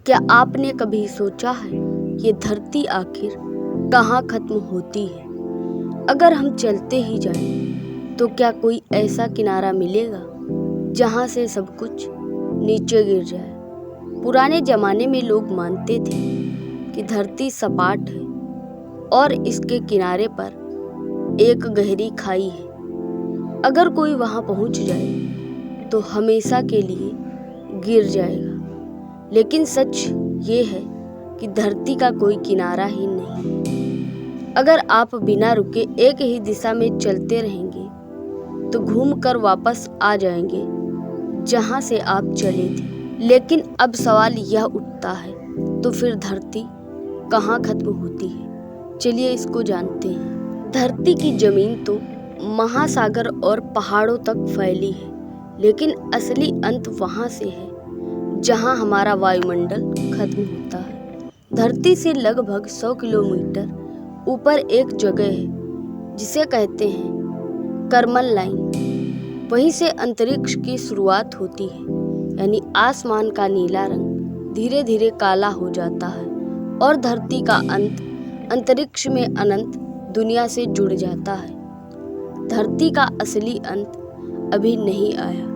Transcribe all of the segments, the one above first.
क्या आपने कभी सोचा है ये धरती आखिर कहाँ खत्म होती है? अगर हम चलते ही जाएं तो क्या कोई ऐसा किनारा मिलेगा जहाँ से सब कुछ नीचे गिर जाए? पुराने जमाने में लोग मानते थे कि धरती सपाट है और इसके किनारे पर एक गहरी खाई है। अगर कोई वहां पहुंच जाए तो हमेशा के लिए गिर जाएगा। लेकिन सच ये है कि धरती का कोई किनारा ही नहीं। अगर आप बिना रुके एक ही दिशा में चलते रहेंगे तो घूमकर वापस आ जाएंगे जहां से आप चले थे। लेकिन अब सवाल यह उठता है, तो फिर धरती कहाँ खत्म होती है? चलिए इसको जानते हैं। धरती की जमीन तो महासागर और पहाड़ों तक फैली है, लेकिन असली अंत वहां से है जहां हमारा वायुमंडल खत्म होता है। धरती से लगभग 100 किलोमीटर ऊपर एक जगह है जिसे कहते हैं करमल लाइन। वहीं से अंतरिक्ष की शुरुआत होती है, यानी आसमान का नीला रंग धीरे धीरे काला हो जाता है और धरती का अंत अंतरिक्ष में अनंत दुनिया से जुड़ जाता है। धरती का असली अंत अभी नहीं आया।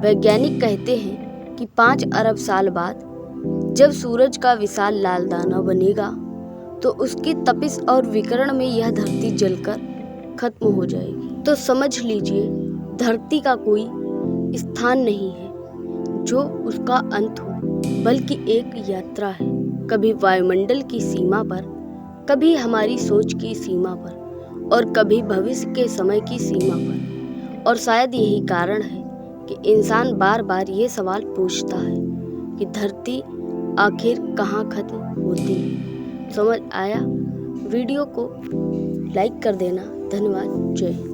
वैज्ञानिक कहते हैं कि 5 अरब साल बाद जब सूरज का विशाल लाल दाना बनेगा तो उसकी तपिश और विकिरण में यह धरती जलकर खत्म हो जाएगी। तो समझ लीजिए, धरती का कोई स्थान नहीं है जो उसका अंत हो, बल्कि एक यात्रा है। कभी वायुमंडल की सीमा पर, कभी हमारी सोच की सीमा पर और कभी भविष्य के समय की सीमा पर। और शायद यही कारण है कि इंसान बार बार ये सवाल पूछता है कि धरती आखिर कहाँ खत्म होती है। समझ आया? वीडियो को लाइक कर देना। धन्यवाद। जय हिंद।